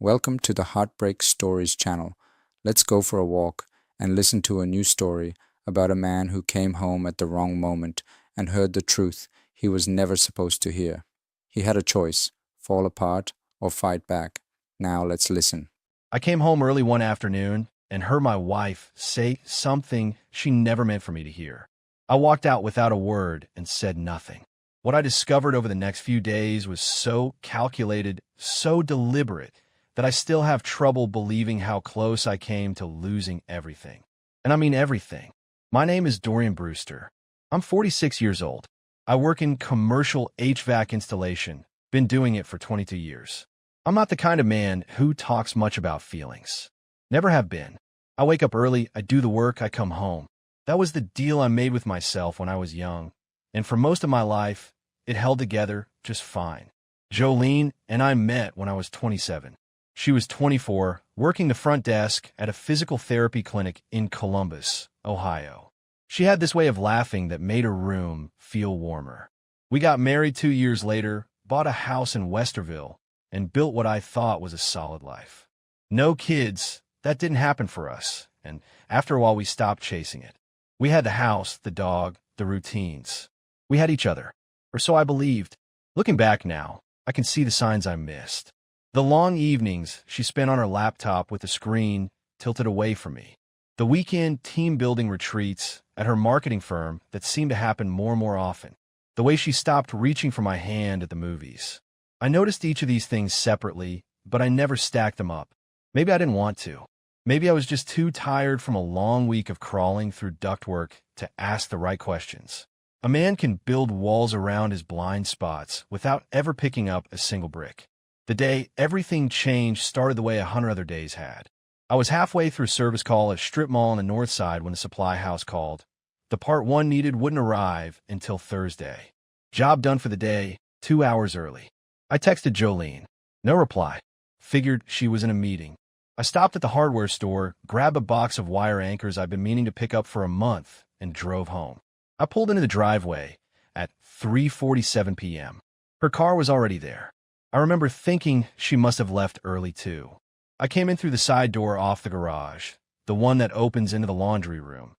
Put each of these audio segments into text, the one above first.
Welcome to the Heartbreak Stories channel. Let's go for a walk and listen to a new story about a man who came home at the wrong moment and heard the truth he was never supposed to hear. He had a choice, fall apart or fight back. Now let's listen. I came home early one afternoon and heard my wife say something she never meant for me to hear. I walked out without a word and said nothing. What I discovered over the next few days was so calculated, so deliberate, that I still have trouble believing how close I came to losing everything. And I mean everything. My name is Dorian Brewster. I'm 46 years old. I work in commercial HVAC installation, been doing it for 22 years. I'm not the kind of man who talks much about feelings. Never have been. I wake up early, I do the work, I come home. That was the deal I made with myself when I was young. And for most of my life, it held together just fine. Jolene and I met when I was 27. She was 24, working the front desk at a physical therapy clinic in Columbus, Ohio. She had this way of laughing that made her room feel warmer. We got married 2 years later, bought a house in Westerville, and built what I thought was a solid life. No kids, that didn't happen for us, and after a while we stopped chasing it. We had the house, the dog, the routines. We had each other, or so I believed. Looking back now, I can see the signs I missed. The long evenings she spent on her laptop with the screen tilted away from me. The weekend team-building retreats at her marketing firm that seemed to happen more and more often. The way she stopped reaching for my hand at the movies. I noticed each of these things separately, but I never stacked them up. Maybe I didn't want to. Maybe I was just too tired from a long week of crawling through ductwork to ask the right questions. A man can build walls around his blind spots without ever picking up a single brick. The day everything changed started the way 100 other days had. I was halfway through a service call at a strip mall on the north side when the supply house called. The part one needed wouldn't arrive until Thursday. Job done for the day, 2 hours early. I texted Jolene. No reply. Figured she was in a meeting. I stopped at the hardware store, grabbed a box of wire anchors I'd been meaning to pick up for a month, and drove home. I pulled into the driveway at 3:47 p.m. Her car was already there. I remember thinking she must have left early too. I came in through the side door off the garage, the one that opens into the laundry room,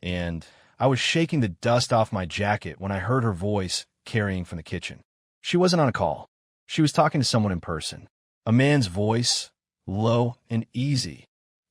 and I was shaking the dust off my jacket when I heard her voice carrying from the kitchen. She wasn't on a call. She was talking to someone in person. A man's voice, low and easy,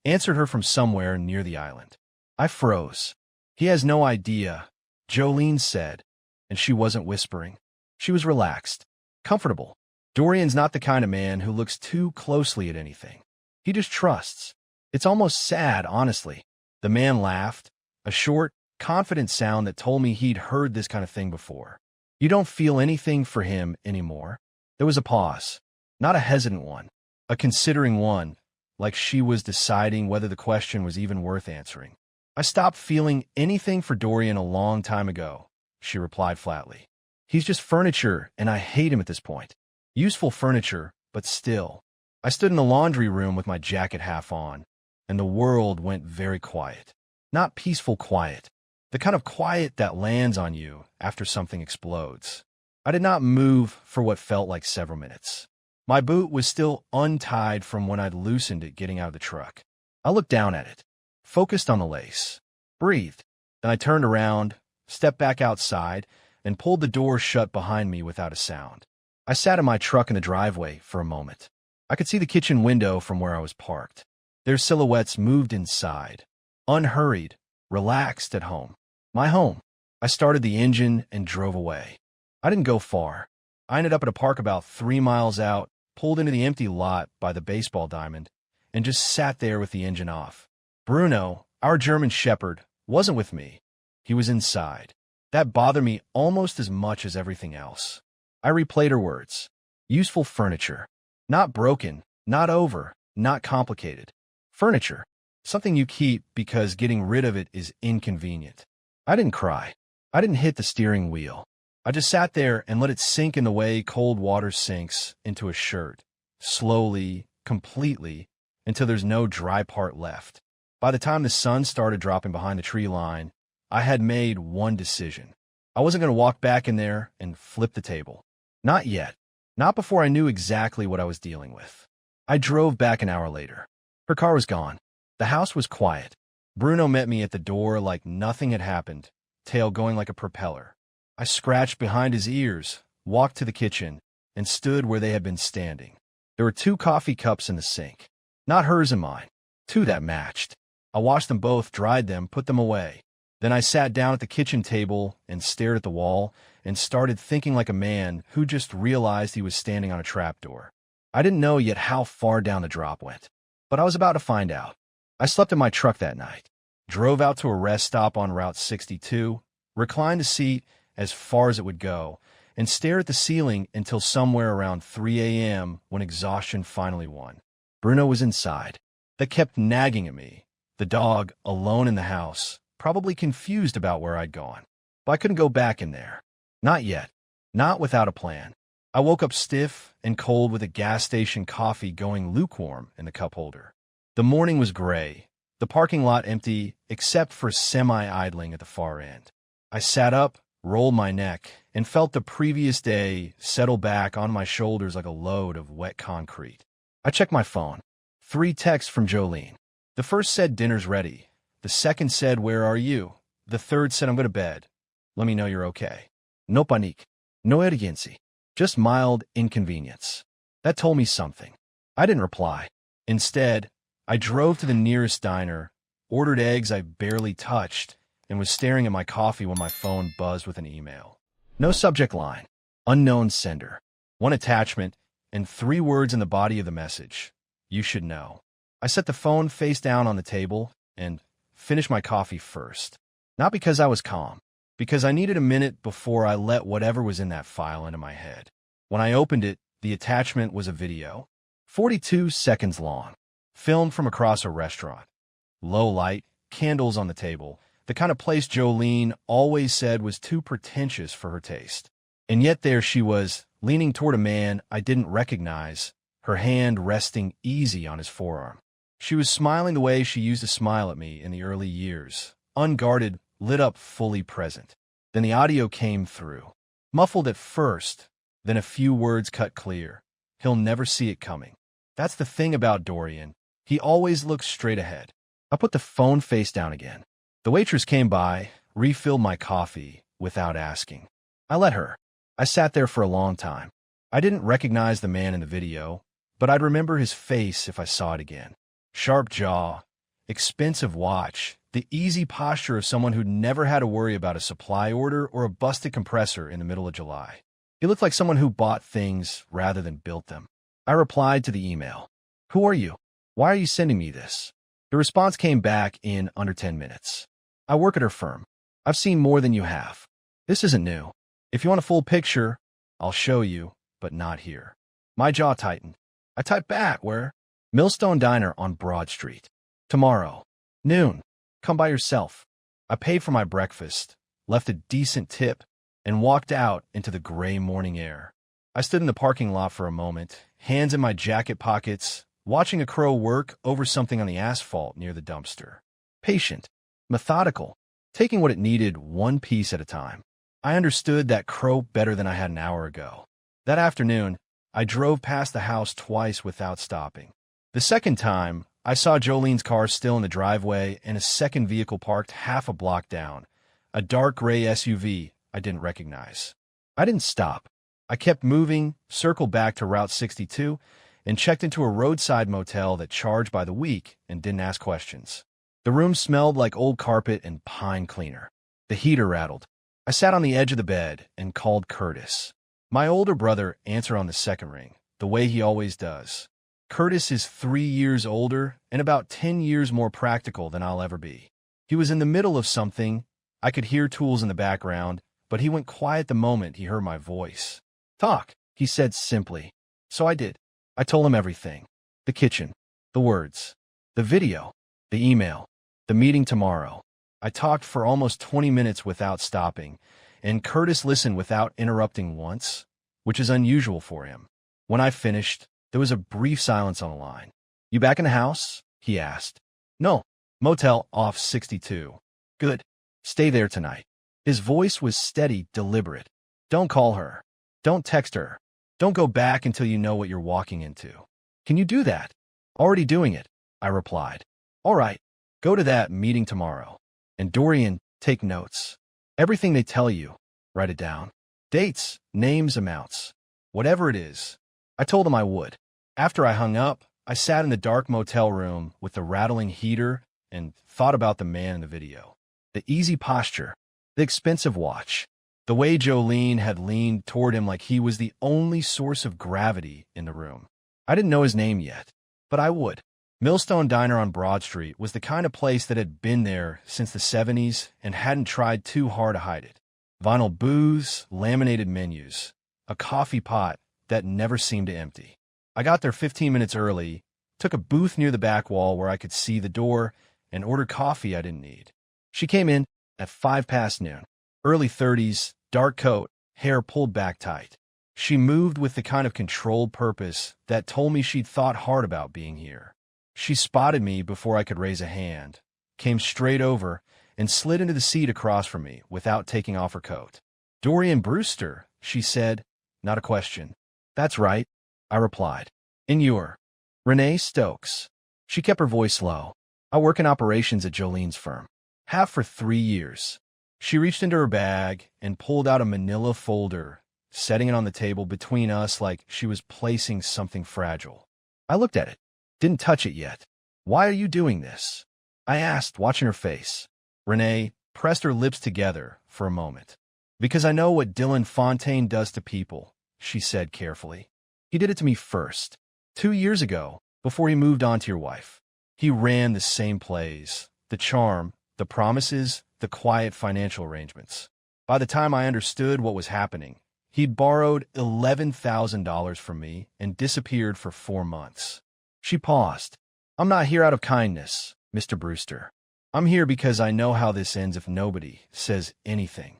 answered her from somewhere near the island. I froze. He has no idea, Jolene said, and she wasn't whispering. She was relaxed, comfortable. Dorian's not the kind of man who looks too closely at anything. He just trusts. It's almost sad, honestly. The man laughed, a short, confident sound that told me he'd heard this kind of thing before. You don't feel anything for him anymore. There was a pause, not a hesitant one, a considering one, like she was deciding whether the question was even worth answering. I stopped feeling anything for Dorian a long time ago, she replied flatly. He's just furniture, and I hate him at this point. Useful furniture, but still. I stood in the laundry room with my jacket half on, and the world went very quiet. Not peaceful quiet, the kind of quiet that lands on you after something explodes. I did not move for what felt like several minutes. My boot was still untied from when I'd loosened it getting out of the truck. I looked down at it, focused on the lace, breathed. Then I turned around, stepped back outside, and pulled the door shut behind me without a sound. I sat in my truck in the driveway for a moment. I could see the kitchen window from where I was parked. Their silhouettes moved inside, unhurried, relaxed at home. My home. I started the engine and drove away. I didn't go far. I ended up at a park about 3 miles out, pulled into the empty lot by the baseball diamond, and just sat there with the engine off. Bruno, our German shepherd, wasn't with me. He was inside. That bothered me almost as much as everything else. I replayed her words. Useful furniture. Not broken, not over, not complicated. Furniture. Something you keep because getting rid of it is inconvenient. I didn't cry. I didn't hit the steering wheel. I just sat there and let it sink in the way cold water sinks into a shirt. Slowly, completely, until there's no dry part left. By the time the sun started dropping behind the tree line, I had made one decision. I wasn't going to walk back in there and flip the table. Not yet. Not before I knew exactly what I was dealing with. I drove back an hour later. Her car was gone. The house was quiet. Bruno met me at the door like nothing had happened, tail going like a propeller. I scratched behind his ears, walked to the kitchen, and stood where they had been standing. There were 2 coffee cups in the sink. Not hers and mine. 2 that matched. I washed them both, dried them, put them away. Then I sat down at the kitchen table and stared at the wall and started thinking like a man who just realized he was standing on a trapdoor. I didn't know yet how far down the drop went, but I was about to find out. I slept in my truck that night, drove out to a rest stop on Route 62, reclined the seat as far as it would go, and stared at the ceiling until somewhere around 3 a.m. when exhaustion finally won. Bruno was inside. That kept nagging at me. The dog, alone in the house, probably confused about where I'd gone. But I couldn't go back in there. Not yet. Not without a plan. I woke up stiff and cold with a gas station coffee going lukewarm in the cup holder. The morning was gray, the parking lot empty except for semi-idling at the far end. I sat up, rolled my neck, and felt the previous day settle back on my shoulders like a load of wet concrete. I checked my phone. 3 texts from Jolene. The first said dinner's ready. The second said, where are you? The third said, I'm going to bed. Let me know you're okay. No panique. No urgency. Just mild inconvenience. That told me something. I didn't reply. Instead, I drove to the nearest diner, ordered eggs I barely touched, and was staring at my coffee when my phone buzzed with an email. No subject line. Unknown sender. 1 attachment, and 3 words in the body of the message. You should know. I set the phone face down on the table and finished my coffee first. Not because I was calm, because I needed a minute before I let whatever was in that file into my head. When I opened it, the attachment was a video, 42 seconds long, filmed from across a restaurant. Low light, candles on the table, the kind of place Jolene always said was too pretentious for her taste. And yet there she was, leaning toward a man I didn't recognize, her hand resting easy on his forearm. She was smiling the way she used to smile at me in the early years, unguarded, lit up, fully present. Then the audio came through, muffled at first, then a few words cut clear. He'll never see it coming. That's the thing about Dorian. He always looks straight ahead. I put the phone face down again. The waitress came by, refilled my coffee without asking. I let her. I sat there for a long time. I didn't recognize the man in the video, but I'd remember his face if I saw it again. Sharp jaw, expensive watch, the easy posture of someone who'd never had to worry about a supply order or a busted compressor in the middle of July. He looked like someone who bought things rather than built them. I replied to the email. Who are you? Why are you sending me this? The response came back in under 10 minutes. I work at her firm. I've seen more than you have. This isn't new. If you want a full picture, I'll show you, but not here. My jaw tightened. I typed back, where? Millstone Diner on Broad Street. Tomorrow. Noon. Come by yourself. I paid for my breakfast, left a decent tip, and walked out into the gray morning air. I stood in the parking lot for a moment, hands in my jacket pockets, watching a crow work over something on the asphalt near the dumpster. Patient, methodical, taking what it needed one piece at a time. I understood that crow better than I had an hour ago. That afternoon, I drove past the house twice without stopping. The second time, I saw Jolene's car still in the driveway and a second vehicle parked half a block down, a dark gray SUV I didn't recognize. I didn't stop. I kept moving, circled back to Route 62, and checked into a roadside motel that charged by the week and didn't ask questions. The room smelled like old carpet and pine cleaner. The heater rattled. I sat on the edge of the bed and called Curtis. My older brother answered on the second ring, the way he always does. Curtis is 3 years older and about 10 years more practical than I'll ever be. He was in the middle of something. I could hear tools in the background, but he went quiet the moment he heard my voice. Talk, he said simply. So I did. I told him everything. The kitchen, the words, the video, the email, the meeting tomorrow. I talked for almost 20 minutes without stopping, and Curtis listened without interrupting once, which is unusual for him. When I finished, there was a brief silence on the line. You back in the house? He asked. No. Motel off 62. Good. Stay there tonight. His voice was steady, deliberate. Don't call her. Don't text her. Don't go back until you know what you're walking into. Can you do that? Already doing it, I replied. All right, go to that meeting tomorrow. And Dorian, take notes. Everything they tell you, write it down. Dates, names, amounts. Whatever it is. I told him I would. After I hung up, I sat in the dark motel room with the rattling heater and thought about the man in the video. The easy posture, the expensive watch, the way Jolene had leaned toward him like he was the only source of gravity in the room. I didn't know his name yet, but I would. Millstone Diner on Broad Street was the kind of place that had been there since the 70s and hadn't tried too hard to hide it. Vinyl booths, laminated menus, a coffee pot that never seemed to empty. I got there 15 minutes early, took a booth near the back wall where I could see the door, and ordered coffee I didn't need. She came in at 5 past noon. Early 30s, dark coat, hair pulled back tight. She moved with the kind of controlled purpose that told me she'd thought hard about being here. She spotted me before I could raise a hand, came straight over, and slid into the seat across from me without taking off her coat. Dorian Brewster, she said, not a question. That's right, I replied. And you're Renee Stokes. She kept her voice low. I work in operations at Jolene's firm. Have for 3 years. She reached into her bag and pulled out a manila folder, setting it on the table between us like she was placing something fragile. I looked at it. Didn't touch it yet. Why are you doing this? I asked, watching her face. Renee pressed her lips together for a moment. Because I know what Dylan Fontaine does to people, she said carefully. He did it to me first. 2 years ago, before he moved on to your wife. He ran the same plays, the charm, the promises, the quiet financial arrangements. By the time I understood what was happening, he'd borrowed $11,000 from me and disappeared for 4 months. She paused. I'm not here out of kindness, Mr. Brewster. I'm here because I know how this ends if nobody says anything.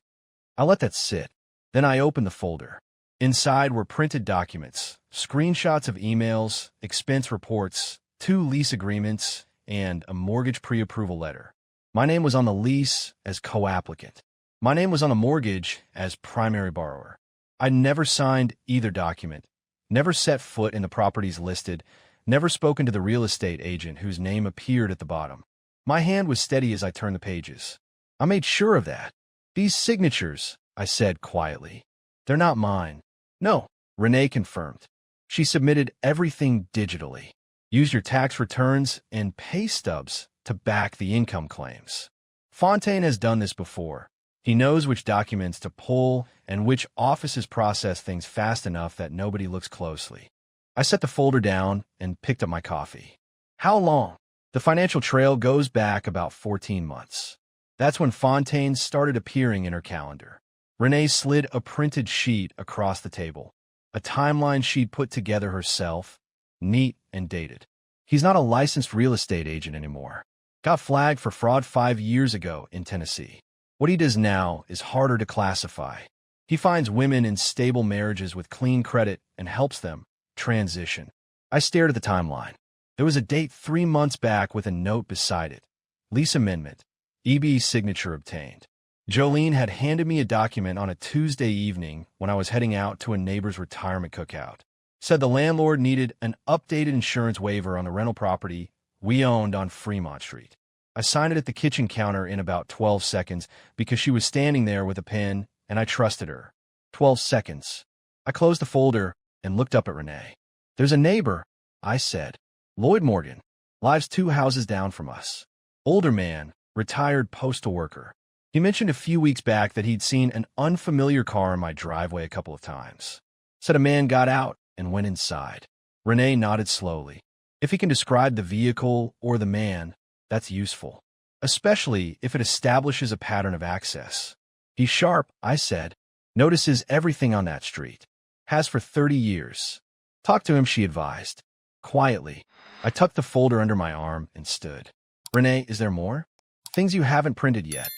I let that sit. Then I opened the folder. Inside were printed documents, screenshots of emails, expense reports, 2 lease agreements, and a mortgage pre-approval letter. My name was on the lease as co-applicant. My name was on the mortgage as primary borrower. I'd never signed either document, never set foot in the properties listed, never spoken to the real estate agent whose name appeared at the bottom. My hand was steady as I turned the pages. I made sure of that. These signatures, I said quietly. They're not mine. No, Renee confirmed. She submitted everything digitally. Use your tax returns and pay stubs to back the income claims. Fontaine has done this before. He knows which documents to pull and which offices process things fast enough that nobody looks closely. I set the folder down and picked up my coffee. How long? The financial trail goes back about 14 months. That's when Fontaine started appearing in her calendar. Renee slid a printed sheet across the table, a timeline she'd put together herself, neat and dated. He's not a licensed real estate agent anymore. Got flagged for fraud 5 years ago in Tennessee. What he does now is harder to classify. He finds women in stable marriages with clean credit and helps them transition. I stared at the timeline. There was a date 3 months back with a note beside it. Lease amendment. EB's signature obtained. Jolene had handed me a document on a Tuesday evening when I was heading out to a neighbor's retirement cookout. Said the landlord needed an updated insurance waiver on the rental property we owned on Fremont Street. I signed it at the kitchen counter in about 12 seconds because she was standing there with a pen and I trusted her. 12 seconds. I closed the folder and looked up at Renee. There's a neighbor, I said. Lloyd Morgan. Lives 2 houses down from us. Older man, retired postal worker. He mentioned a few weeks back that he'd seen an unfamiliar car in my driveway a couple of times. Said a man got out and went inside. Renee nodded slowly. If he can describe the vehicle or the man, that's useful, especially if it establishes a pattern of access. He's sharp, I said. Notices everything on that street. Has for 30 years. Talk to him, she advised. Quietly, I tucked the folder under my arm and stood. Renee, is there more? Things you haven't printed yet.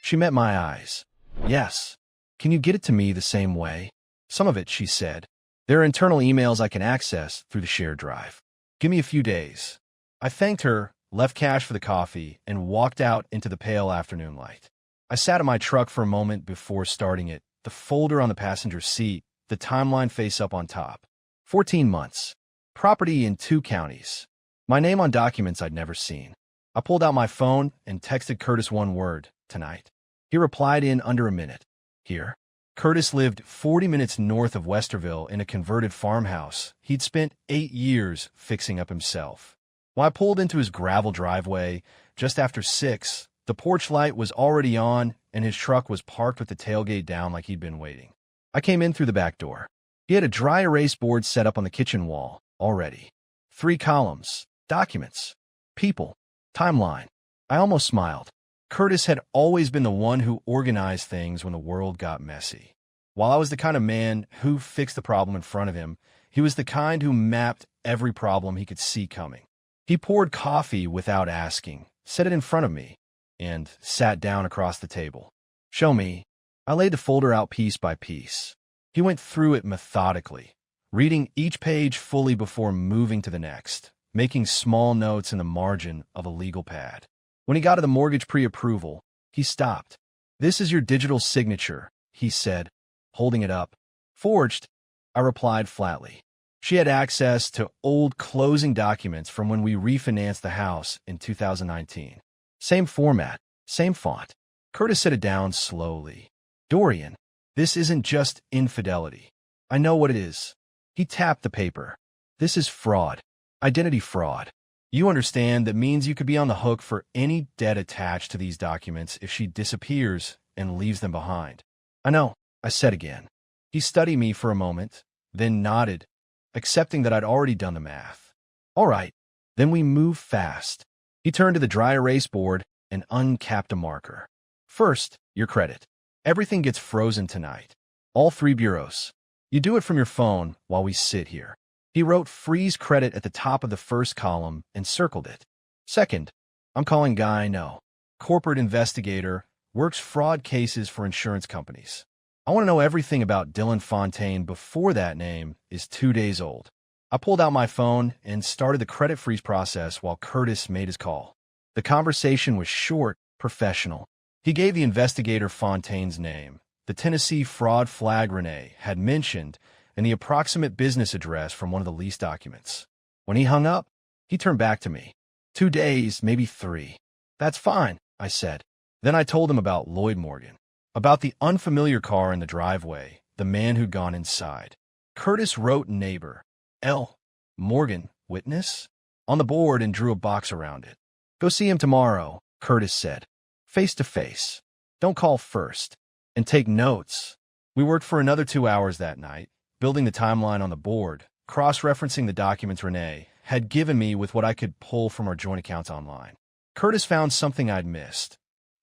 She met my eyes. Yes. Can you get it to me the same way? Some of it, she said. There are internal emails I can access through the shared drive. Give me a few days. I thanked her, left cash for the coffee, and walked out into the pale afternoon light. I sat in my truck for a moment before starting it, the folder on the passenger seat, the timeline face up on top. 14 months. Property in 2 counties. My name on documents I'd never seen. I pulled out my phone and texted Curtis one word, tonight. He replied in under a minute. Here. Curtis lived 40 minutes north of Westerville in a converted farmhouse he'd spent 8 years fixing up himself. When I pulled into his gravel driveway just after 6, the porch light was already on and his truck was parked with the tailgate down like he'd been waiting. I came in through the back door. He had a dry erase board set up on the kitchen wall already. 3 columns, documents, people, timeline. I almost smiled. Curtis had always been the one who organized things when the world got messy. While I was the kind of man who fixed the problem in front of him, he was the kind who mapped every problem he could see coming. He poured coffee without asking, set it in front of me, and sat down across the table. Show me. I laid the folder out piece by piece. He went through it methodically, reading each page fully before moving to the next, making small notes in the margin of a legal pad. When he got to the mortgage pre-approval, he stopped. This is your digital signature, he said, holding it up. Forged, I replied flatly. She had access to old closing documents from when we refinanced the house in 2019. Same format, same font. Curtis set it down slowly. Dorian, this isn't just infidelity. I know what it is. He tapped the paper. This is fraud. Identity fraud. You understand that means you could be on the hook for any debt attached to these documents if she disappears and leaves them behind. I know, I said again. He studied me for a moment, then nodded, accepting that I'd already done the math. All right, then we move fast. He turned to the dry erase board and uncapped a marker. First, your credit. Everything gets frozen tonight. All 3 bureaus. You do it from your phone while we sit here. He wrote freeze credit at the top of the first column and circled it. Second, I'm calling guy I know. Corporate investigator, works fraud cases for insurance companies. I want to know everything about Dylan Fontaine before that name is 2 days old. I pulled out my phone and started the credit freeze process while Curtis made his call. The conversation was short, professional. He gave the investigator Fontaine's name, the Tennessee fraud flag Renee had mentioned, and the approximate business address from one of the lease documents. When he hung up, he turned back to me. 2 days, maybe 3. That's fine, I said. Then I told him about Lloyd Morgan, about the unfamiliar car in the driveway, the man who'd gone inside. Curtis wrote neighbor, L. Morgan, witness, on the board and drew a box around it. Go see him tomorrow, Curtis said. Face to face. Don't call first. And take notes. We worked for another 2 hours that night, building the timeline on the board, cross-referencing the documents Renee had given me with what I could pull from our joint accounts online. Curtis found something I'd missed.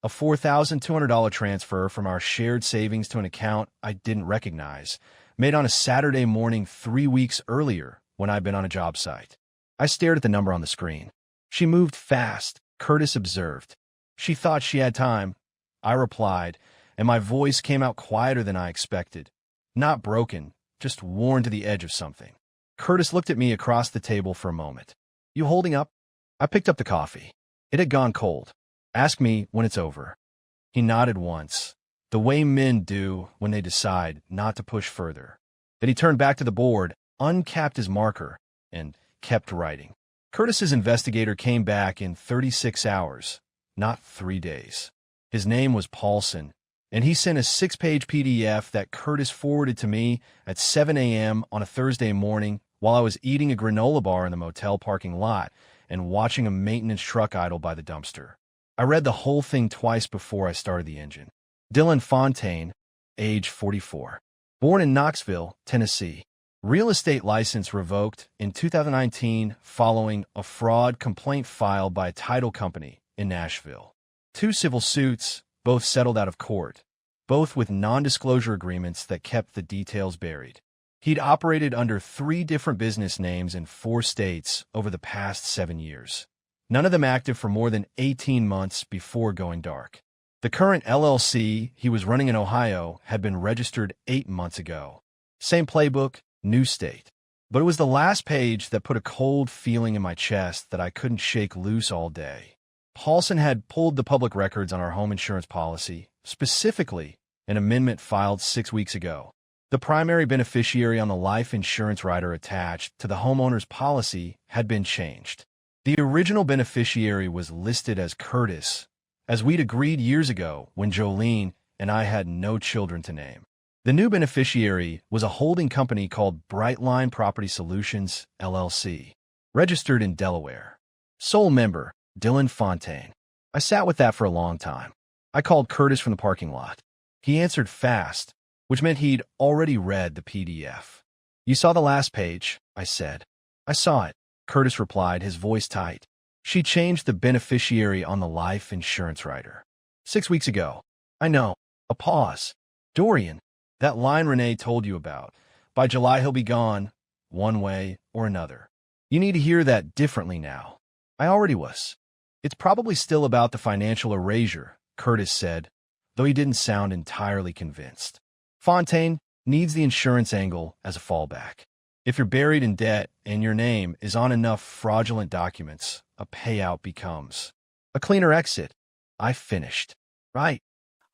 A $4,200 transfer from our shared savings to an account I didn't recognize, made on a Saturday morning 3 weeks earlier when I'd been on a job site. I stared at the number on the screen. She moved fast, Curtis observed. She thought she had time. I replied, and my voice came out quieter than I expected. Not broken, just worn to the edge of something. Curtis looked at me across the table for a moment. You holding up? I picked up the coffee. It had gone cold. Ask me when it's over. He nodded once, the way men do when they decide not to push further. Then he turned back to the board, uncapped his marker, and kept writing. Curtis's investigator came back in 36 hours, not 3 days. His name was Paulson, and he sent a 6-page PDF that Curtis forwarded to me at 7 a.m. on a Thursday morning while I was eating a granola bar in the motel parking lot and watching a maintenance truck idle by the dumpster. I read the whole thing twice before I started the engine. Dylan Fontaine, age 44. Born in Knoxville, Tennessee. Real estate license revoked in 2019 following a fraud complaint filed by a title company in Nashville. 2 civil suits, both settled out of court, both with non-disclosure agreements that kept the details buried. He'd operated under 3 different business names in 4 states over the past 7 years, none of them active for more than 18 months before going dark. The current LLC he was running in Ohio had been registered 8 months ago. Same playbook, new state. But it was the last page that put a cold feeling in my chest that I couldn't shake loose all day. Paulson had pulled the public records on our home insurance policy, specifically an amendment filed 6 weeks ago. The primary beneficiary on the life insurance rider attached to the homeowner's policy had been changed. The original beneficiary was listed as Curtis, as we'd agreed years ago when Jolene and I had no children to name. The new beneficiary was a holding company called Brightline Property Solutions, LLC, registered in Delaware. Sole member, Dylan Fontaine. I sat with that for a long time. I called Curtis from the parking lot. He answered fast, which meant he'd already read the PDF. "You saw the last page," I said. "I saw it," Curtis replied, his voice tight. "She changed the beneficiary on the life insurance rider. 6 weeks ago." "I know." A pause. "Dorian, that line Renee told you about. By July he'll be gone, one way or another. You need to hear that differently now." I already was. "It's probably still about the financial erasure," Curtis said, though he didn't sound entirely convinced. "Fontaine needs the insurance angle as a fallback. If you're buried in debt and your name is on enough fraudulent documents, a payout becomes a cleaner exit." I finished. "Right."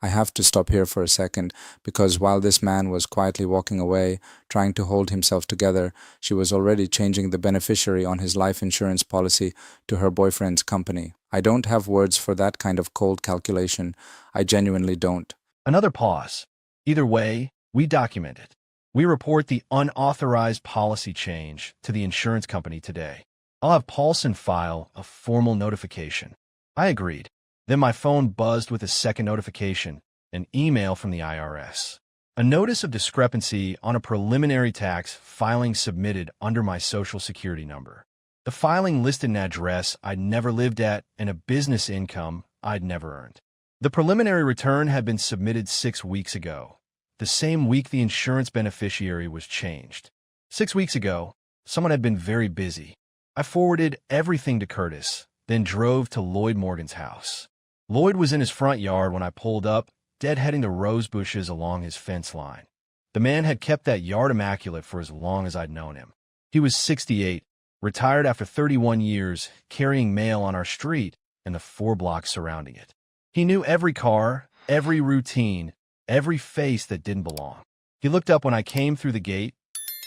I have to stop here for a second, because while this man was quietly walking away, trying to hold himself together, she was already changing the beneficiary on his life insurance policy to her boyfriend's company. I don't have words for that kind of cold calculation. I genuinely don't. Another pause. "Either way, we document it. We report the unauthorized policy change to the insurance company today. I'll have Paulson file a formal notification." I agreed. Then my phone buzzed with a second notification, an email from the IRS. A notice of discrepancy on a preliminary tax filing submitted under my Social Security number. The filing listed an address I'd never lived at and a business income I'd never earned. The preliminary return had been submitted 6 weeks ago, the same week the insurance beneficiary was changed. 6 weeks ago, someone had been very busy. I forwarded everything to Curtis, then drove to Lloyd Morgan's house. Lloyd was in his front yard when I pulled up, deadheading the rose bushes along his fence line. The man had kept that yard immaculate for as long as I'd known him. He was 68, retired after 31 years, carrying mail on our street and the 4 blocks surrounding it. He knew every car, every routine, every face that didn't belong. He looked up when I came through the gate,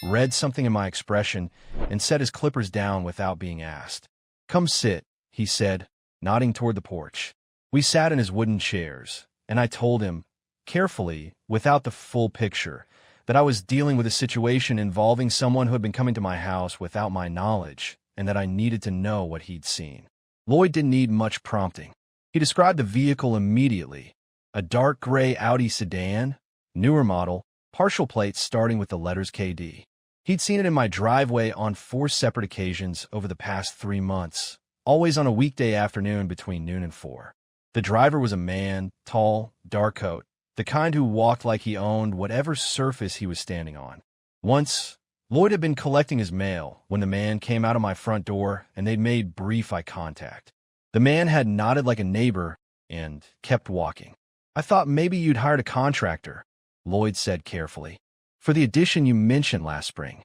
read something in my expression, and set his clippers down without being asked. "Come sit," he said, nodding toward the porch. We sat in his wooden chairs, and I told him, carefully, without the full picture, that I was dealing with a situation involving someone who had been coming to my house without my knowledge, and that I needed to know what he'd seen. Lloyd didn't need much prompting. He described the vehicle immediately. A dark gray Audi sedan, newer model, partial plates starting with the letters KD. He'd seen it in my driveway on 4 separate occasions over the past 3 months, always on a weekday afternoon between noon and 4. The driver was a man, tall, dark coat, the kind who walked like he owned whatever surface he was standing on. Once, Lloyd had been collecting his mail when the man came out of my front door and they'd made brief eye contact. The man had nodded like a neighbor and kept walking. "I thought maybe you'd hired a contractor," Lloyd said carefully, "for the addition you mentioned last spring."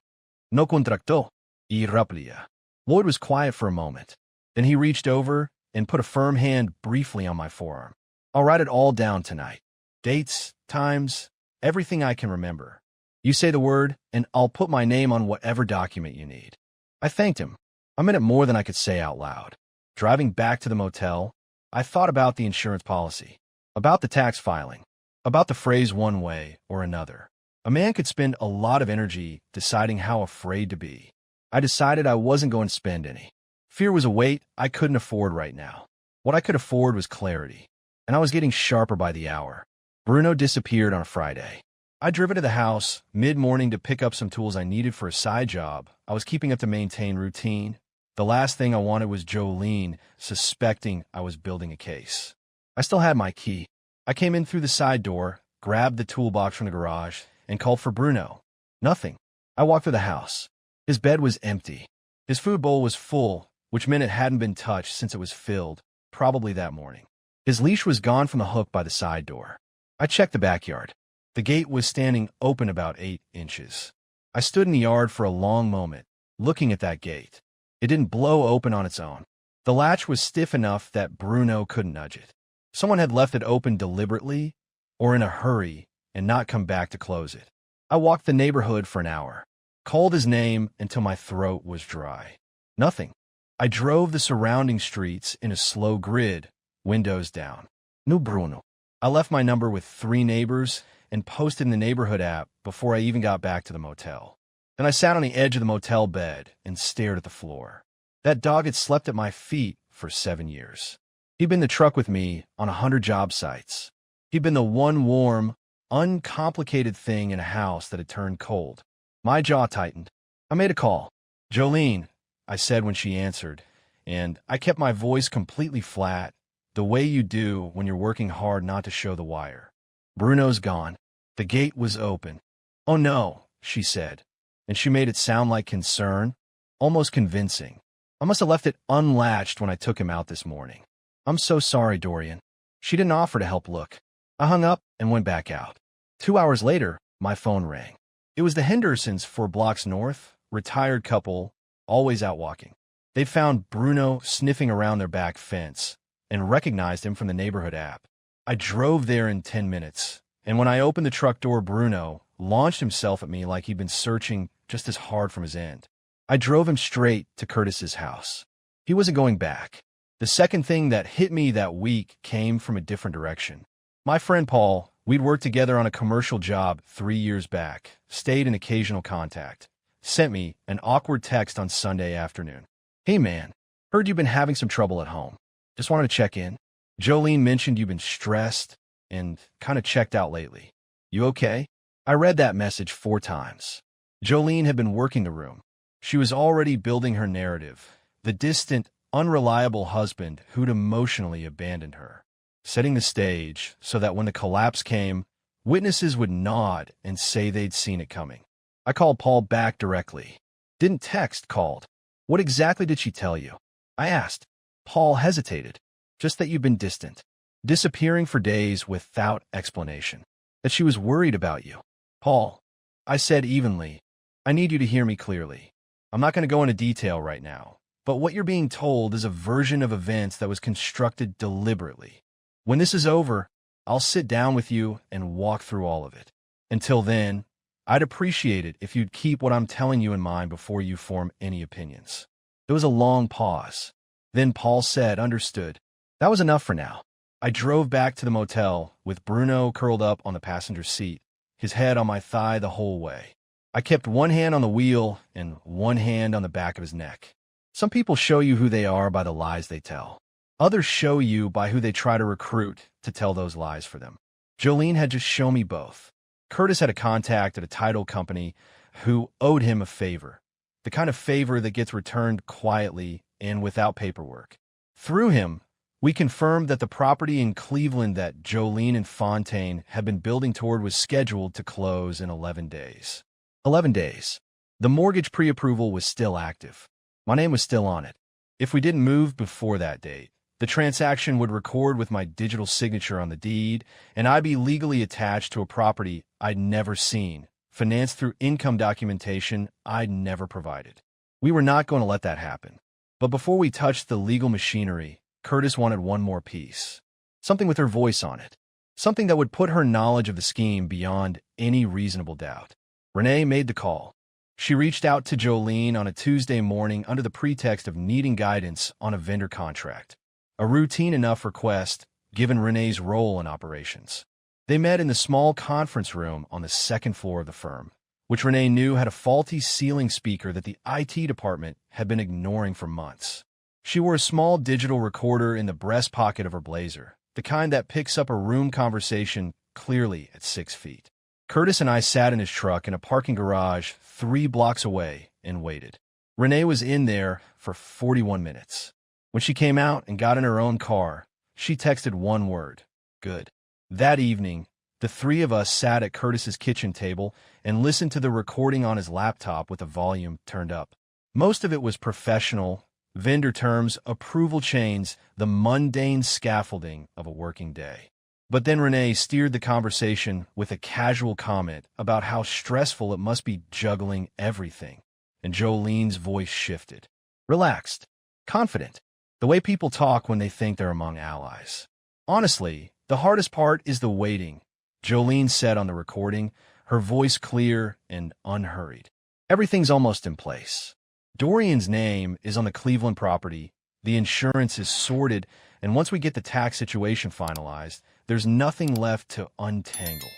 "No contractó y rápida." Lloyd was quiet for a moment. Then he reached over and put a firm hand briefly on my forearm. "I'll write it all down tonight. Dates, times, everything I can remember. You say the word, and I'll put my name on whatever document you need." I thanked him. I meant it more than I could say out loud. Driving back to the motel, I thought about the insurance policy, about the tax filing, about the phrase "one way or another." A man could spend a lot of energy deciding how afraid to be. I decided I wasn't going to spend any. Fear was a weight I couldn't afford right now. What I could afford was clarity, and I was getting sharper by the hour. Bruno disappeared on a Friday. I'd driven to the house mid-morning to pick up some tools I needed for a side job I was keeping up to maintain routine. The last thing I wanted was Jolene suspecting I was building a case. I still had my key. I came in through the side door, grabbed the toolbox from the garage, and called for Bruno. Nothing. I walked through the house. His bed was empty. His food bowl was full, which meant it hadn't been touched since it was filled, probably that morning. His leash was gone from the hook by the side door. I checked the backyard. The gate was standing open about 8 inches. I stood in the yard for a long moment, looking at that gate. It didn't blow open on its own. The latch was stiff enough that Bruno couldn't nudge it. Someone had left it open deliberately or in a hurry and not come back to close it. I walked the neighborhood for an hour, called his name until my throat was dry. Nothing. I drove the surrounding streets in a slow grid, windows down. No Bruno. I left my number with 3 neighbors and posted in the neighborhood app before I even got back to the motel. Then I sat on the edge of the motel bed and stared at the floor. That dog had slept at my feet for 7 years. He'd been in the truck with me on 100 job sites. He'd been the one warm, uncomplicated thing in a house that had turned cold. My jaw tightened. I made a call. "Jolene," I said when she answered, and I kept my voice completely flat, the way you do when you're working hard not to show the wire. "Bruno's gone." The gate was open. "Oh no," she said, and she made it sound like concern, almost convincing. "I must have left it unlatched when I took him out this morning. I'm so sorry, Dorian." She didn't offer to help look. I hung up and went back out. 2 hours later, my phone rang. It was the Hendersons 4 blocks north, retired couple, always out walking. They'd found Bruno sniffing around their back fence and recognized him from the neighborhood app. I drove there in 10 minutes, and when I opened the truck door, Bruno launched himself at me like he'd been searching just as hard from his end. I drove him straight to Curtis's house. He wasn't going back. The second thing that hit me that week came from a different direction. My friend Paul, we'd worked together on a commercial job 3 years back, stayed in occasional contact, sent me an awkward text on Sunday afternoon. "Hey man, heard you've been having some trouble at home. Just wanted to check in. Jolene mentioned you've been stressed and kind of checked out lately. You okay?" I read that message 4 times. Jolene had been working the room. She was already building her narrative, the distant, unreliable husband who'd emotionally abandoned her, setting the stage so that when the collapse came, witnesses would nod and say they'd seen it coming. I called Paul back directly. Didn't text, called. "What exactly did she tell you?" I asked. Paul hesitated. "Just that you've been distant, disappearing for days without explanation. That she was worried about you." "Paul," I said evenly, "I need you to hear me clearly. I'm not going to go into detail right now, but what you're being told is a version of events that was constructed deliberately. When this is over, I'll sit down with you and walk through all of it. Until then, I'd appreciate it if you'd keep what I'm telling you in mind before you form any opinions." There was a long pause. Then Paul said, "Understood." That was enough for now. I drove back to the motel with Bruno curled up on the passenger seat, his head on my thigh the whole way. I kept one hand on the wheel and one hand on the back of his neck. Some people show you who they are by the lies they tell. Others show you by who they try to recruit to tell those lies for them. Jolene had just shown me both. Curtis had a contact at a title company who owed him a favor, the kind of favor that gets returned quietly and without paperwork. Through him, we confirmed that the property in Cleveland that Jolene and Fontaine had been building toward was scheduled to close in 11 days. 11 days. The mortgage pre-approval was still active. My name was still on it. If we didn't move before that date, the transaction would record with my digital signature on the deed, and I'd be legally attached to a property I'd never seen, financed through income documentation I'd never provided. We were not going to let that happen. But before we touched the legal machinery, Curtis wanted one more piece. Something with her voice on it. Something that would put her knowledge of the scheme beyond any reasonable doubt. Renee made the call. She reached out to Jolene on a Tuesday morning under the pretext of needing guidance on a vendor contract. A routine enough request, given Renee's role in operations. They met in the small conference room on the second floor of the firm, which Renee knew had a faulty ceiling speaker that the IT department had been ignoring for months. She wore a small digital recorder in the breast pocket of her blazer, the kind that picks up a room conversation clearly at 6 feet. Curtis and I sat in his truck in a parking garage 3 blocks away and waited. Renee was in there for 41 minutes. When she came out and got in her own car, she texted one word: "Good." That evening, the 3 of us sat at Curtis's kitchen table and listened to the recording on his laptop with the volume turned up. Most of it was professional, vendor terms, approval chains, the mundane scaffolding of a working day. But then Renee steered the conversation with a casual comment about how stressful it must be juggling everything, and Jolene's voice shifted. Relaxed, confident, the way people talk when they think they're among allies. "Honestly, the hardest part is the waiting," Jolene said on the recording, her voice clear and unhurried. Everything's almost in place. Dorian's name is on the Cleveland property, the insurance is sorted, and once we get the tax situation finalized, there's nothing left to untangle.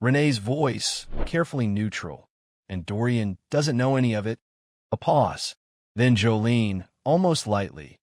Renee's voice, carefully neutral, and Dorian doesn't know any of it. A pause. Then Jolene, almost lightly.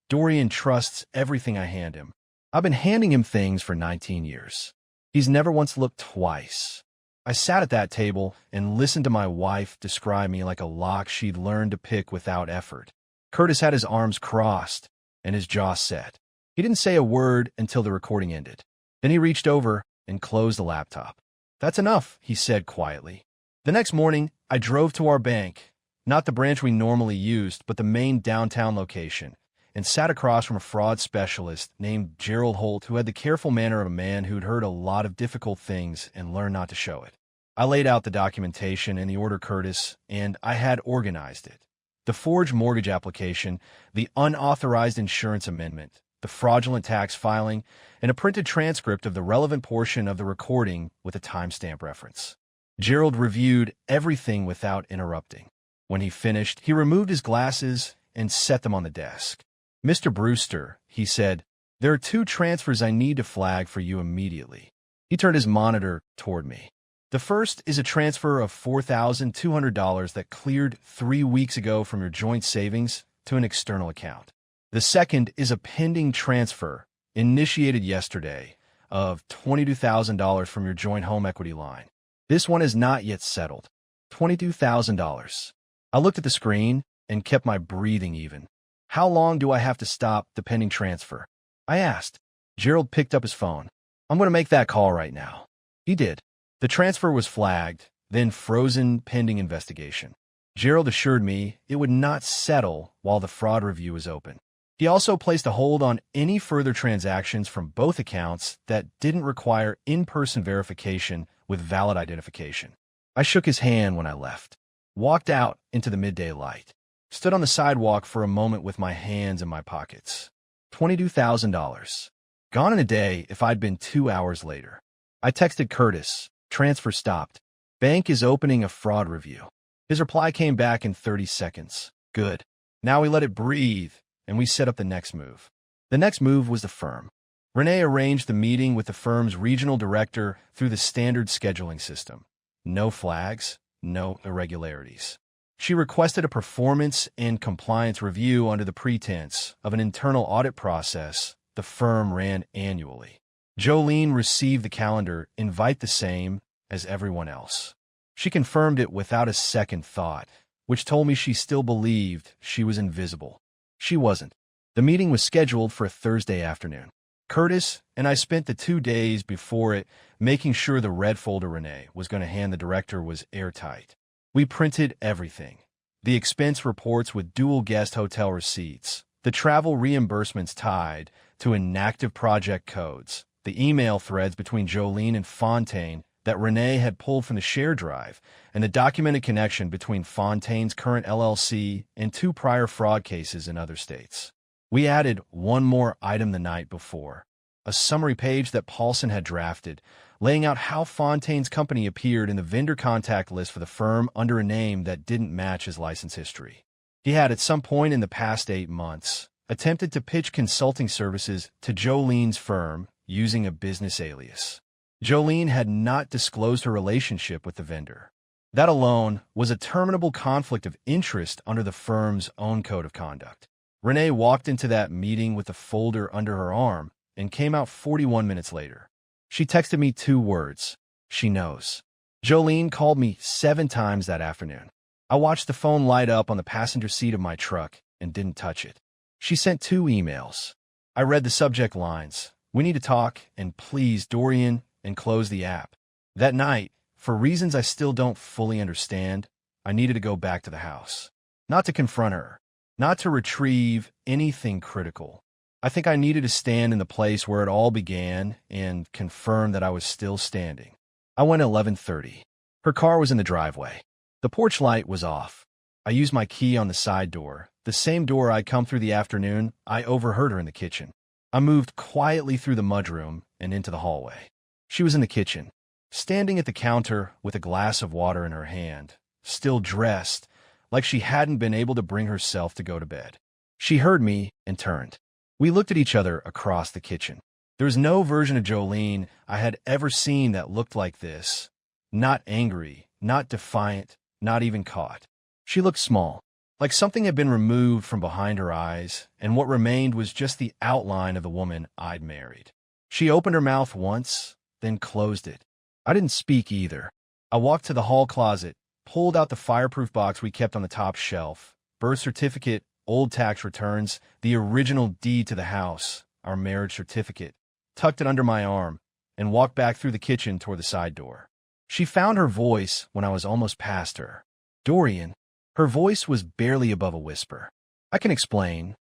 Dorian trusts everything I hand him. I've been handing him things for 19 years. He's never once looked twice. I sat at that table and listened to my wife describe me like a lock she'd learned to pick without effort. Curtis had his arms crossed and his jaw set. He didn't say a word until the recording ended. Then he reached over and closed the laptop. "That's enough," he said quietly. The next morning, I drove to our bank, not the branch we normally used, but the main downtown location, and sat across from a fraud specialist named Gerald Holt, who had the careful manner of a man who'd heard a lot of difficult things and learned not to show it. I laid out the documentation and the order Curtis, and I had organized it. The forged mortgage application, the unauthorized insurance amendment, the fraudulent tax filing, and a printed transcript of the relevant portion of the recording with a timestamp reference. Gerald reviewed everything without interrupting. When he finished, he removed his glasses and set them on the desk. "Mr. Brewster," he said, "there are 2 transfers I need to flag for you immediately." He turned his monitor toward me. "The first is a transfer of $4,200 that cleared 3 weeks ago from your joint savings to an external account. The second is a pending transfer, initiated yesterday, of $22,000 from your joint home equity line. This one is not yet settled. $22,000. I looked at the screen and kept my breathing even. "How long do I have to stop the pending transfer?" I asked. Gerald picked up his phone. "I'm going to make that call right now." He did. The transfer was flagged, then frozen pending investigation. Gerald assured me it would not settle while the fraud review was open. He also placed a hold on any further transactions from both accounts that didn't require in-person verification with valid identification. I shook his hand when I left, walked out into the midday light, stood on the sidewalk for a moment with my hands in my pockets. $22,000. Gone in a day if I'd been 2 hours later. I texted Curtis. Transfer stopped. Bank is opening a fraud review. His reply came back in 30 seconds. Good. Now we let it breathe, and we set up the next move. The next move was the firm. Renee arranged the meeting with the firm's regional director through the standard scheduling system. No flags, no irregularities. She requested a performance and compliance review under the pretense of an internal audit process the firm ran annually. Jolene received the calendar invite the same as everyone else. She confirmed it without a second thought, which told me she still believed she was invisible. She wasn't. The meeting was scheduled for a Thursday afternoon. Curtis and I spent the 2 days before it making sure the red folder Renee was going to hand the director was airtight. We printed everything. The expense reports with dual guest hotel receipts, the travel reimbursements tied to inactive project codes, the email threads between Jolene and Fontaine that Renee had pulled from the share drive, and the documented connection between Fontaine's current LLC and 2 prior fraud cases in other states. We added one more item the night before, a summary page that Paulson had drafted, laying out how Fontaine's company appeared in the vendor contact list for the firm under a name that didn't match his license history. He had, at some point in the past 8 months, attempted to pitch consulting services to Jolene's firm using a business alias. Jolene had not disclosed her relationship with the vendor. That alone was a terminable conflict of interest under the firm's own code of conduct. Renee walked into that meeting with the folder under her arm and came out 41 minutes later. She texted me 2 words. She knows. Jolene called me 7 times that afternoon. I watched the phone light up on the passenger seat of my truck and didn't touch it. She sent 2 emails. I read the subject lines. "We need to talk," and "Please, Dorian," and closed the app. That night, for reasons I still don't fully understand, I needed to go back to the house. Not to confront her. Not to retrieve anything critical. I think I needed to stand in the place where it all began and confirm that I was still standing. I went at 11:30. Her car was in the driveway. The porch light was off. I used my key on the side door, the same door I'd come through the afternoon I overheard her in the kitchen. I moved quietly through the mudroom and into the hallway. She was in the kitchen. standing at the counter with a glass of water in her hand, still dressed, like she hadn't been able to bring herself to go to bed. She heard me and turned. We looked at each other across the kitchen. There was no version of Jolene I had ever seen that looked like this. Not angry, not defiant, not even caught. She looked small, like something had been removed from behind her eyes, and what remained was just the outline of the woman I'd married. She opened her mouth once, then closed it. I didn't speak either. I walked to the hall closet, pulled out the fireproof box we kept on the top shelf, birth certificate, old tax returns, the original deed to the house, our marriage certificate, tucked it under my arm, and walked back through the kitchen toward the side door. She found her voice when I was almost past her. Dorian. Her voice was barely above a whisper. I can explain.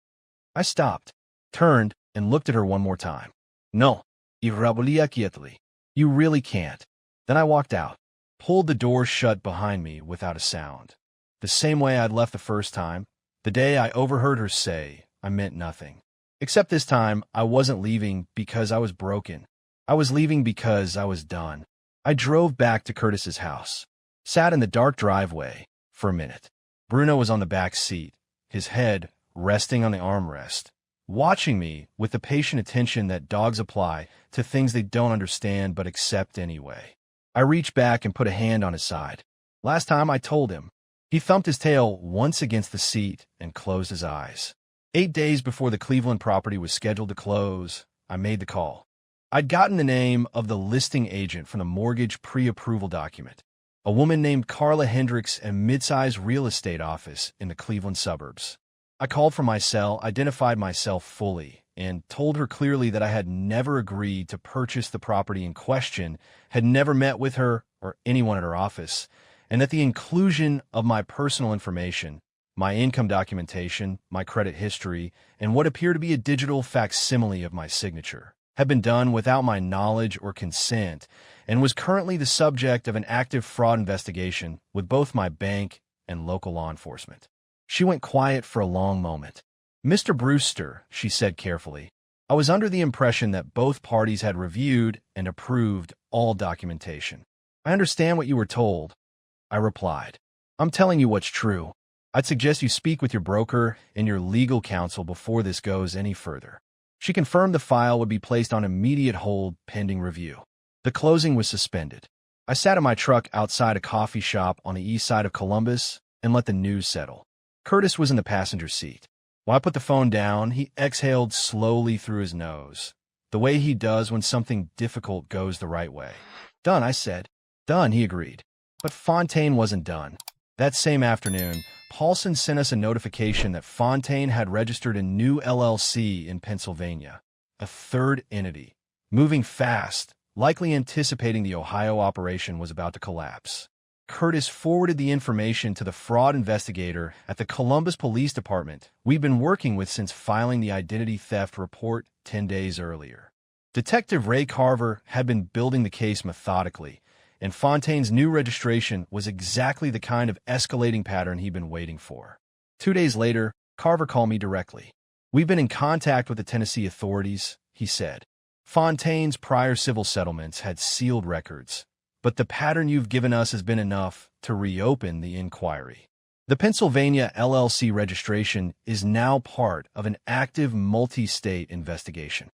I stopped, turned, and looked at her one more time. No, irrabulia quietly. You really can't. Then I walked out, pulled the door shut behind me without a sound. The same way I'd left the first time, the day I overheard her say I meant nothing. Except this time, I wasn't leaving because I was broken. I was leaving because I was done. I drove back to Curtis's house, sat in the dark driveway for a minute. Bruno was on the back seat, his head resting on the armrest, watching me with the patient attention that dogs apply to things they don't understand but accept anyway. I reached back and put a hand on his side. Last time I told him. He thumped his tail once against the seat and closed his eyes. 8 days before the Cleveland property was scheduled to close, I made the call. I'd gotten the name of the listing agent from the mortgage pre-approval document, a woman named Carla Hendricks, a mid-sized real estate office in the Cleveland suburbs. I called from my cell, identified myself fully, and told her clearly that I had never agreed to purchase the property in question, had never met with her or anyone at her office, and that the inclusion of my personal information, my income documentation, my credit history, and what appeared to be a digital facsimile of my signature had been done without my knowledge or consent, and was currently the subject of an active fraud investigation with both my bank and local law enforcement. She went quiet for a long moment. Mr. Brewster, she said carefully, I was under the impression that both parties had reviewed and approved all documentation. I understand what you were told, I replied. I'm telling you what's true. I'd suggest you speak with your broker and your legal counsel before this goes any further. She confirmed the file would be placed on immediate hold pending review. The closing was suspended. I sat in my truck outside a coffee shop on the east side of Columbus and let the news settle. Curtis was in the passenger seat. While I put the phone down, he exhaled slowly through his nose, the way he does when something difficult goes the right way. Done, I said. Done, he agreed. But Fontaine wasn't done. That same afternoon, Paulson sent us a notification that Fontaine had registered a new LLC in Pennsylvania, a third entity, moving fast, likely anticipating the Ohio operation was about to collapse. Curtis forwarded the information to the fraud investigator at the Columbus Police Department we'd been working with since filing the identity theft report 10 days earlier. Detective Ray Carver had been building the case methodically, and Fontaine's new registration was exactly the kind of escalating pattern he'd been waiting for. 2 days later, Carver called me directly. We've been in contact with the Tennessee authorities, he said. Fontaine's prior civil settlements had sealed records, but the pattern you've given us has been enough to reopen the inquiry. The Pennsylvania LLC registration is now part of an active multi-state investigation.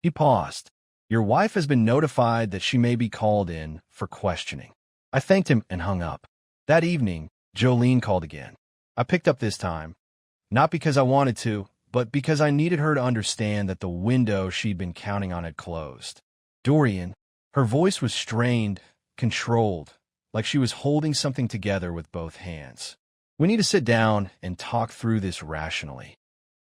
He paused. Your wife has been notified that she may be called in for questioning. I thanked him and hung up. That evening, Jolene called again. I picked up this time, not because I wanted to, but because I needed her to understand that the window she'd been counting on had closed. Dorian, her voice was strained, controlled, like she was holding something together with both hands. We need to sit down and talk through this rationally.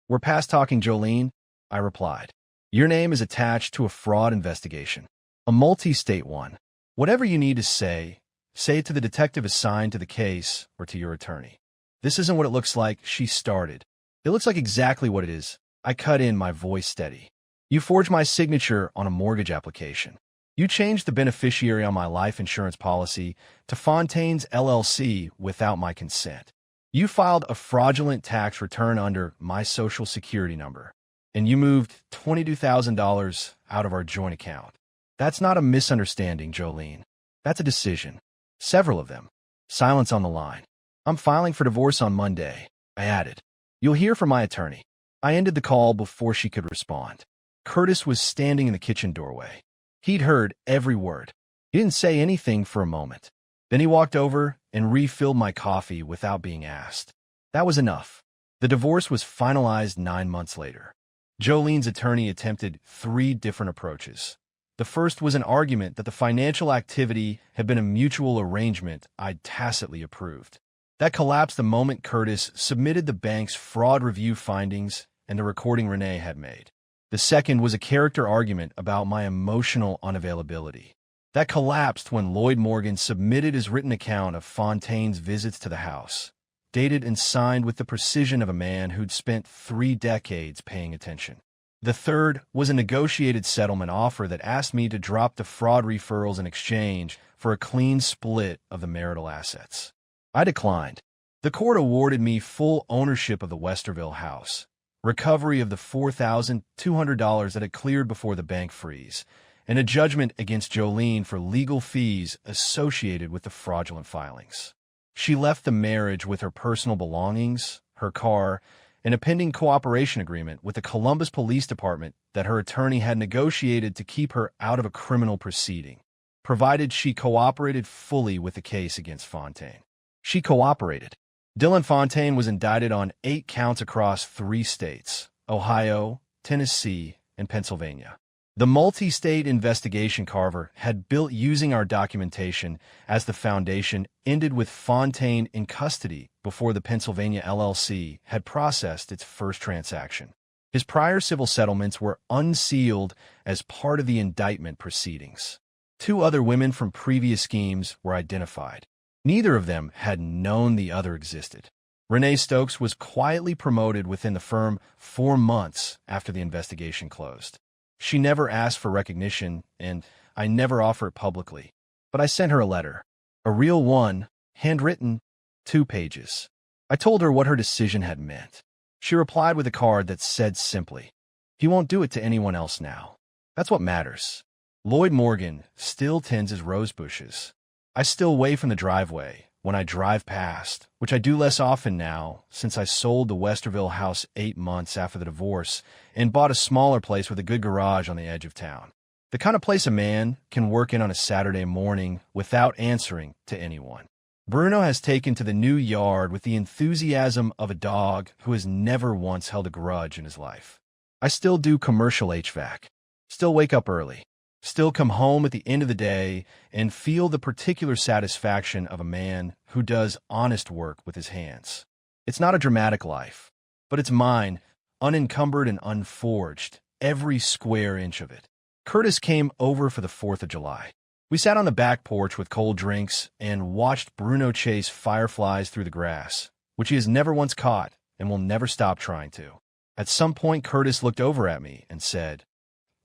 We're past talking, Jolene, I replied. Your name is attached to a fraud investigation, a multi-state one. Whatever you need to say it to the detective assigned to the case or to your attorney. This isn't what it looks like, she started. It looks like exactly what it is. I cut in, my voice steady. You forged my signature on a mortgage application. You changed the beneficiary on my life insurance policy to Fontaine's LLC without my consent. You filed a fraudulent tax return under my social security number, and you moved $22,000 out of our joint account. That's not a misunderstanding, Jolene. That's a decision. Several of them. Silence on the line. I'm filing for divorce on Monday, I added. You'll hear from my attorney. I ended the call before she could respond. Curtis was standing in the kitchen doorway. He'd heard every word. He didn't say anything for a moment. Then he walked over and refilled my coffee without being asked. That was enough. The divorce was finalized 9 months later. Jolene's attorney attempted 3 different approaches. The first was an argument that the financial activity had been a mutual arrangement I'd tacitly approved. That collapsed the moment Curtis submitted the bank's fraud review findings and the recording Renee had made. The second was a character argument about my emotional unavailability. That collapsed when Lloyd Morgan submitted his written account of Fontaine's visits to the house, dated and signed with the precision of a man who'd spent 3 decades paying attention. The third was a negotiated settlement offer that asked me to drop the fraud referrals in exchange for a clean split of the marital assets. I declined. The court awarded me full ownership of the Westerville house, recovery of the $4,200 that had cleared before the bank freeze, and a judgment against Jolene for legal fees associated with the fraudulent filings. She left the marriage with her personal belongings, her car, and a pending cooperation agreement with the Columbus Police Department that her attorney had negotiated to keep her out of a criminal proceeding, provided she cooperated fully with the case against Fontaine. She cooperated. Dylan Fontaine was indicted on 8 counts across 3 states, Ohio, Tennessee, and Pennsylvania. The multi-state investigation Carver had built using our documentation as the foundation ended with Fontaine in custody before the Pennsylvania LLC had processed its first transaction. His prior civil settlements were unsealed as part of the indictment proceedings. 2 other women from previous schemes were identified. Neither of them had known the other existed. Renee Stokes was quietly promoted within the firm 4 months after the investigation closed. She never asked for recognition, and I never offered it publicly. But I sent her a letter. A real one, handwritten, 2 pages. I told her what her decision had meant. She replied with a card that said simply, "He won't do it to anyone else now. That's what matters." Lloyd Morgan still tends his rose bushes. I still wave from the driveway when I drive past, which I do less often now since I sold the Westerville house 8 months after the divorce and bought a smaller place with a good garage on the edge of town. The kind of place a man can work in on a Saturday morning without answering to anyone. Bruno has taken to the new yard with the enthusiasm of a dog who has never once held a grudge in his life. I still do commercial HVAC, still wake up early, still come home at the end of the day and feel the particular satisfaction of a man who does honest work with his hands. It's not a dramatic life, but it's mine, unencumbered and unforged, every square inch of it. Curtis came over for the 4th of July. We sat on the back porch with cold drinks and watched Bruno chase fireflies through the grass, which he has never once caught and will never stop trying to. At some point, Curtis looked over at me and said,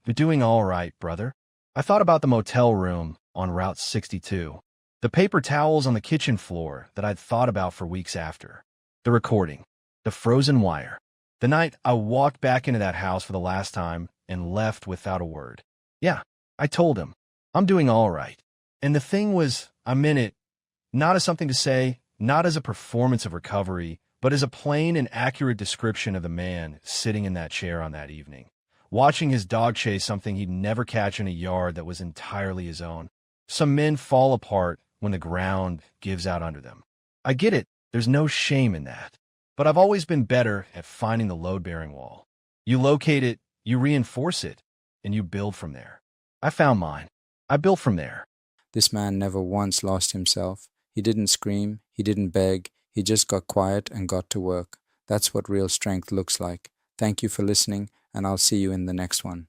"You're doing all right, brother." I thought about the motel room on Route 62, the paper towels on the kitchen floor that I'd thought about for weeks after, the recording, the frozen wire, the night I walked back into that house for the last time and left without a word. Yeah, I told him, I'm doing all right. And the thing was, I meant it, not as something to say, not as a performance of recovery, but as a plain and accurate description of the man sitting in that chair on that evening, watching his dog chase something he'd never catch in a yard that was entirely his own. Some men fall apart when the ground gives out under them. I get it, there's no shame in that. But I've always been better at finding the load-bearing wall. You locate it, you reinforce it, and you build from there. I found mine. I built from there. This man never once lost himself. He didn't scream, he didn't beg, he just got quiet and got to work. That's what real strength looks like. Thank you for listening, and I'll see you in the next one.